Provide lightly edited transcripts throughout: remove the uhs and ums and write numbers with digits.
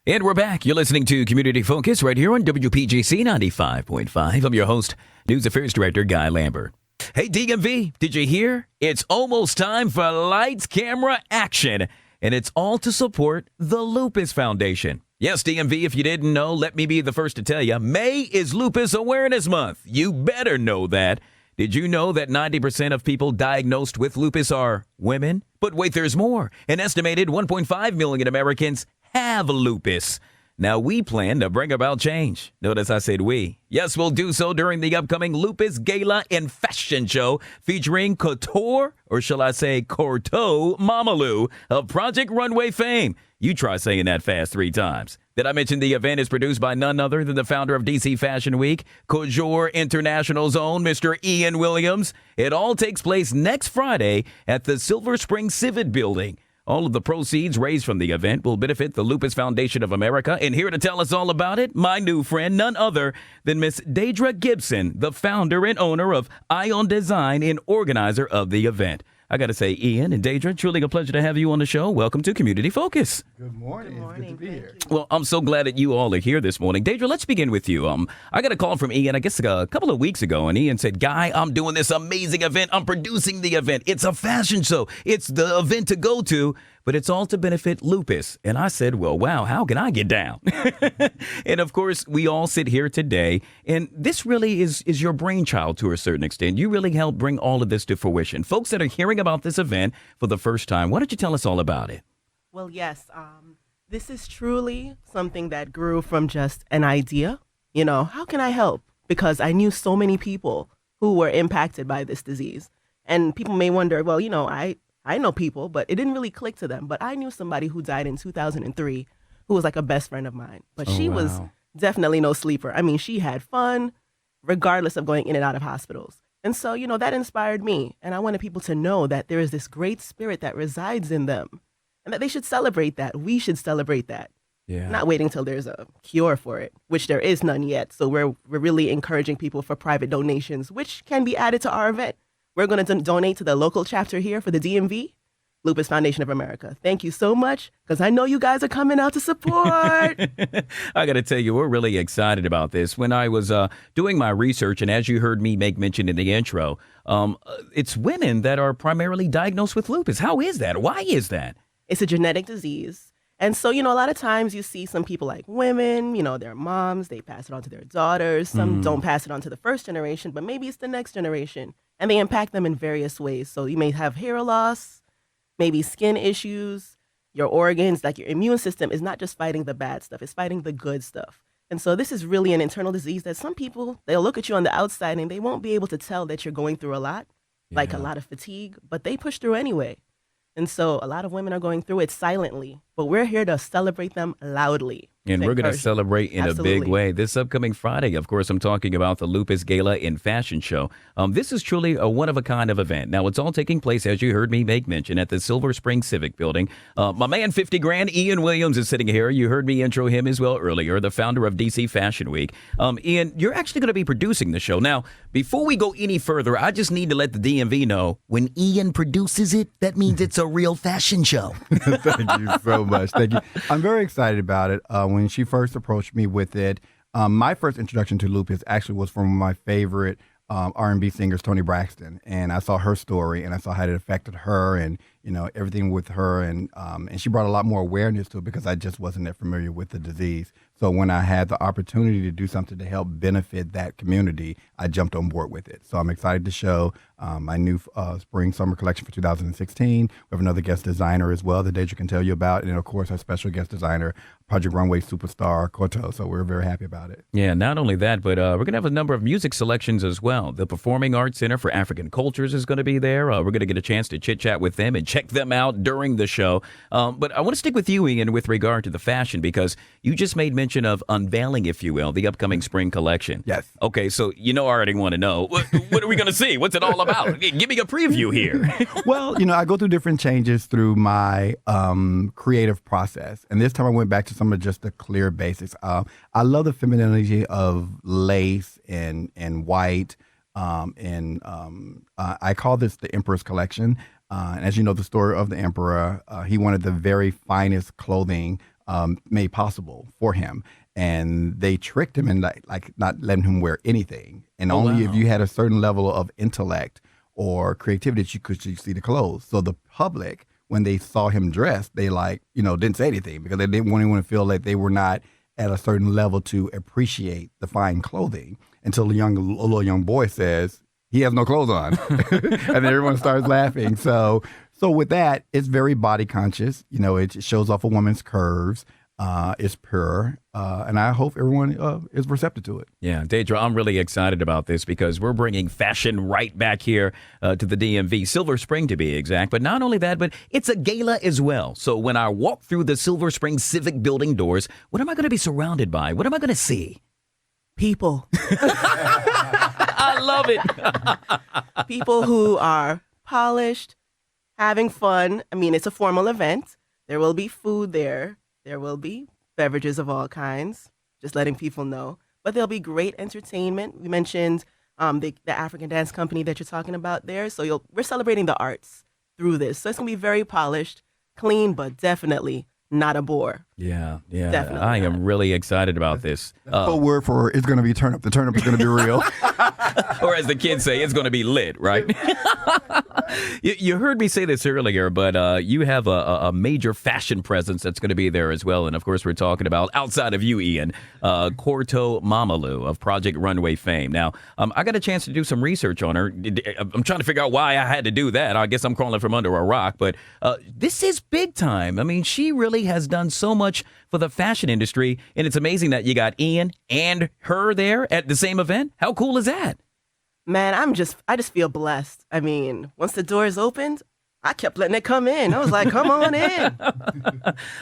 And we're back. You're listening to Community Focus right here on WPGC 95.5. I'm your host, News Affairs Director Guy Lambert. Hey, DMV, did you hear? It's almost time for lights, camera, action. And it's all to support the Lupus Foundation. Yes, DMV, if you didn't know, let me be the first to tell you, May is Lupus Awareness Month. You better know that. Did you know that 90% of people diagnosed with lupus are women? But wait, there's more. An estimated 1.5 million Americans have lupus. Now, we plan to bring about change. Notice I said we. Yes, we'll do so during the upcoming Lupus Gala and Fashion Show featuring Couture, or shall I say Corto Mamalu of Project Runway fame. You try saying that fast 3 times. Did I mention the event is produced by none other than the founder of DC Fashion Week, Corjor International's own Mr. Ian Williams? It all takes place next Friday at the Silver Spring Civic Building. All of the proceeds raised from the event will benefit the Lupus Foundation of America. And here to tell us all about it, my new friend, none other than Miss Diedre Gibson, the founder and owner of EYEONDesign and organizer of the event. I got to say, Ian and Diedre, truly a pleasure to have you on the show. Welcome to Community Focus. Good morning. It's good to be here. Well, I'm so glad that you all are here this morning. Diedre, let's begin with you. I got a call from Ian, I guess a couple of weeks ago, and Ian said, Guy, I'm doing this amazing event. I'm producing the event. It's a fashion show. It's the event to go to, but it's all to benefit lupus. And I said, well, wow, how can I get down? And of course, we all sit here today, and this really is your brainchild to a certain extent. You really helped bring all of this to fruition. Folks that are hearing about this event for the first time, why don't you tell us all about it? Well, yes, this is truly something that grew from just an idea. You know, how can I help? Because I knew so many people who were impacted by this disease. And people may wonder, well, you know, I know people, but it didn't really click to them. But I knew somebody who died in 2003 who was like a best friend of mine. But she was definitely no sleeper. I mean, she had fun regardless of going in and out of hospitals. And so, you know, that inspired me. And I wanted people to know that there is this great spirit that resides in them and that they should celebrate that. We should celebrate that. Yeah. Not waiting until there's a cure for it, which there is none yet. So we're really encouraging people for private donations, which can be added to our event. We're going to donate to the local chapter here for the DMV, Lupus Foundation of America. Thank you so much, because I know you guys are coming out to support. I got to tell you, we're really excited about this. When I was doing my research, and as you heard me make mention in the intro, it's women that are primarily diagnosed with lupus. How is that? Why is that? It's a genetic disease. And so, you know, a lot of times you see some people like women, you know, their moms, they pass it on to their daughters. Some don't pass it on to the first generation, but maybe it's the next generation. And they impact them in various ways. So you may have hair loss, maybe skin issues, your organs, like your immune system is not just fighting the bad stuff, it's fighting the good stuff. And so this is really an internal disease that some people, they'll look at you on the outside and they won't be able to tell that you're going through a lot, like a lot of fatigue, but they push through anyway. And so a lot of women are going through it silently, but we're here to celebrate them loudly. And we're going to celebrate in a big way. This upcoming Friday, of course, I'm talking about the Lupus Gala and Fashion Show. This is truly a one-of-a-kind of event. Now, it's all taking place, as you heard me make mention, at the Silver Spring Civic Building. My man, 50 Grand, Ian Williams, is sitting here. You heard me intro him as well earlier, the founder of DC Fashion Week. Ian, you're actually going to be producing the show. Now, before we go any further, I just need to let the DMV know, when Ian produces it, that means it's a real fashion show. Thank you so much. Thank you. I'm very excited about it. When she first approached me with it, my first introduction to lupus actually was from my favorite R&B singers, Toni Braxton, and I saw her story and I saw how it affected her and, you know, everything with her, and she brought a lot more awareness to it because I just wasn't that familiar with the disease. So when I had the opportunity to do something to help benefit that community, I jumped on board with it. So I'm excited to show my new spring-summer collection for 2016. We have another guest designer as well that Diedre can tell you about. And, of course, our special guest designer, Project Runway superstar, Corto. So we're very happy about it. Yeah, not only that, but we're going to have a number of music selections as well. The Performing Arts Center for African Cultures is going to be there. We're going to get a chance to chit-chat with them and check them out during the show. But I want to stick with you, Ian, with regard to the fashion, because you just made mention of unveiling, if you will, the upcoming spring collection. Yes. Okay, so you know I already want to know. What are we going to see? What's it all about? Give me a preview here. Well, you know, I go through different changes through my creative process. And this time I went back to some of just the clear basics. I love the femininity of lace and white. I call this the Emperor's Collection. And as you know, the story of the Emperor, he wanted the very finest clothing made possible for him. And they tricked him in like not letting him wear anything. And only if you had a certain level of intellect or creativity that you could see the clothes. So the public, when they saw him dressed, they didn't say anything because they didn't want anyone to feel like they were not at a certain level to appreciate the fine clothing until a little young boy says, he has no clothes on. And then everyone starts laughing. So with that, it's very body conscious. It shows off a woman's curves. It's pure, and I hope everyone is receptive to it. Yeah, Diedre, I'm really excited about this because we're bringing fashion right back here to the DMV, Silver Spring to be exact. But not only that, but it's a gala as well. So when I walk through the Silver Spring Civic Building doors, what am I going to be surrounded by? What am I going to see? People. I love it. People who are polished, having fun. I mean, it's a formal event. There will be food there. There will be beverages of all kinds, just letting people know. But there'll be great entertainment. We mentioned the African dance company that you're talking about there. So we're celebrating the arts through this. So it's going to be very polished, clean, but definitely not a bore. Yeah. Definitely I not. am really excited about this. The word for it's going to be turn up. The turn up is going to be real. Or as the kids say, it's going to be lit, right? You heard me say this earlier, but you have a major fashion presence that's going to be there as well. And of course, we're talking about, outside of you, Ian, Corto Mamalu of Project Runway fame. Now, I got a chance to do some research on her. I'm trying to figure out why I had to do that. I guess I'm crawling from under a rock, but this is big time. I mean, she really has done so much for the fashion industry, and it's amazing that you got Ian and her there at the same event. How cool is that? Man, I just feel blessed. I mean, once the doors opened, I kept letting it come in. I was like, come on in.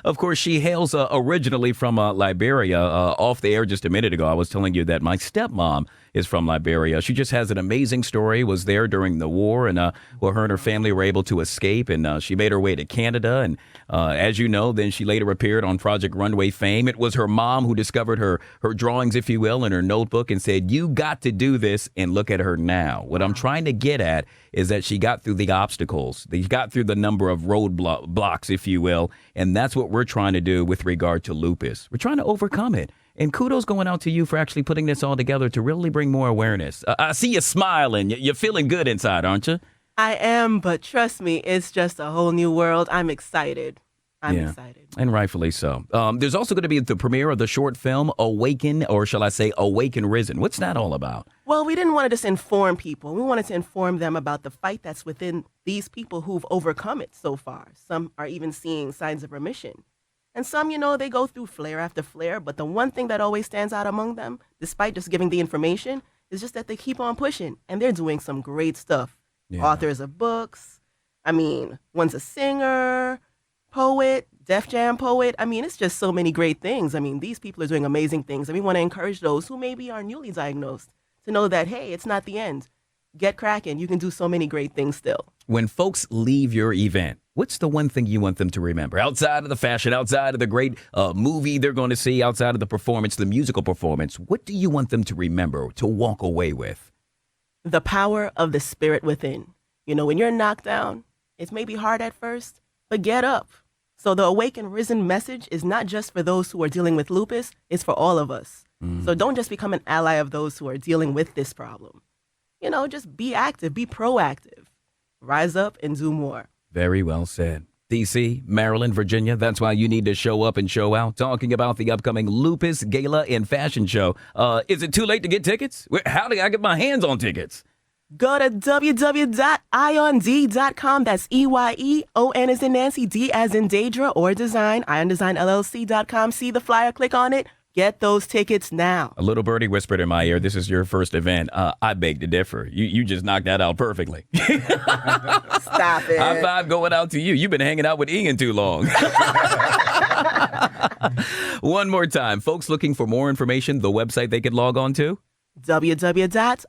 Of course, she hails originally from Liberia. Off the air just a minute ago, I was telling you that my stepmom is from Liberia. She just has an amazing story, was there during the war, and her and her family were able to escape, and she made her way to Canada. And as you know, then she later appeared on Project Runway fame. It was her mom who discovered her drawings, if you will, in her notebook and said, you got to do this, and look at her now. What I'm trying to get at is that she got through the obstacles. They got through the number of roadblocks, if you will, and that's what we're trying to do with regard to lupus. We're trying to overcome it. And kudos going out to you for actually putting this all together to really bring more awareness. I see you smiling. You're feeling good inside, aren't you? I am, but trust me, it's just a whole new world. I'm excited. I'm excited. And rightfully so. There's also going to be the premiere of the short film, Awaken, or shall I say Awaken Risen. What's that all about? Well, we didn't want to just inform people. We wanted to inform them about the fight that's within these people who've overcome it so far. Some are even seeing signs of remission. And some, they go through flare after flare. But the one thing that always stands out among them, despite just giving the information, is just that they keep on pushing. And they're doing some great stuff. Yeah. Authors of books. I mean, one's a singer, poet, Def Jam poet. I mean, it's just so many great things. I mean, these people are doing amazing things. And we want to encourage those who maybe are newly diagnosed to know that, hey, it's not the end. Get cracking. You can do so many great things still. When folks leave your event, what's the one thing you want them to remember? Outside of the fashion, outside of the great movie they're going to see, outside of the performance, the musical performance, what do you want them to remember, to walk away with? The power of the spirit within. When you're knocked down, it may be hard at first, but get up. So the Awaken Risen message is not just for those who are dealing with lupus, it's for all of us. So don't just become an ally of those who are dealing with this problem. Just be active, be proactive. Rise up and do more. Very well said. D.C., Maryland, Virginia, that's why you need to show up and show out. Talking about the upcoming Lupus Gala and Fashion Show. Is it too late to get tickets? How do I get my hands on tickets? Go to www.eyond.com. That's EYEON as in Nancy, D as in Diedre, or design, EYEONDesignLLC.com. See the flyer, click on it. Get those tickets now. A little birdie whispered in my ear, this is your first event. I beg to differ. You just knocked that out perfectly. Stop it. High five going out to you. You've been hanging out with Ian too long. One more time. Folks looking for more information, the website they could log on to? www.eyond,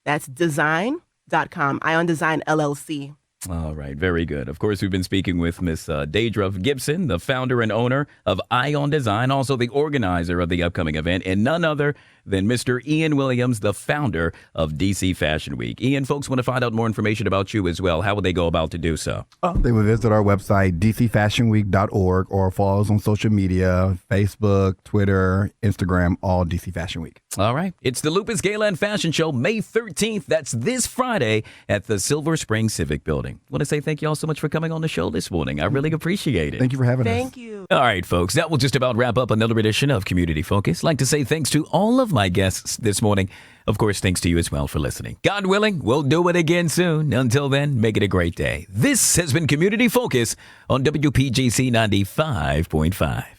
that's design.com. EYONDesign LLC. All right, very good. Of course, we've been speaking with Miss Diedre Gibson, the founder and owner of EYEONDesign, also the organizer of the upcoming event, and none other than Mr. Ian Williams, the founder of DC Fashion Week. Ian, folks want to find out more information about you as well. How would they go about to do so? They would visit our website, dcfashionweek.org, or follow us on social media, Facebook, Twitter, Instagram, all DC Fashion Week. All right. It's the Lupus Gala and Fashion Show, May 13th. That's this Friday at the Silver Spring Civic Building. I want to say thank you all so much for coming on the show this morning. I really appreciate it. Thank you for having us. Thank you. All right, folks, that will just about wrap up another edition of Community Focus. I'd like to say thanks to all of my guests this morning. Of course, thanks to you as well for listening. God willing, we'll do it again soon. Until then, make it a great day. This has been Community Focus on WPGC 95.5.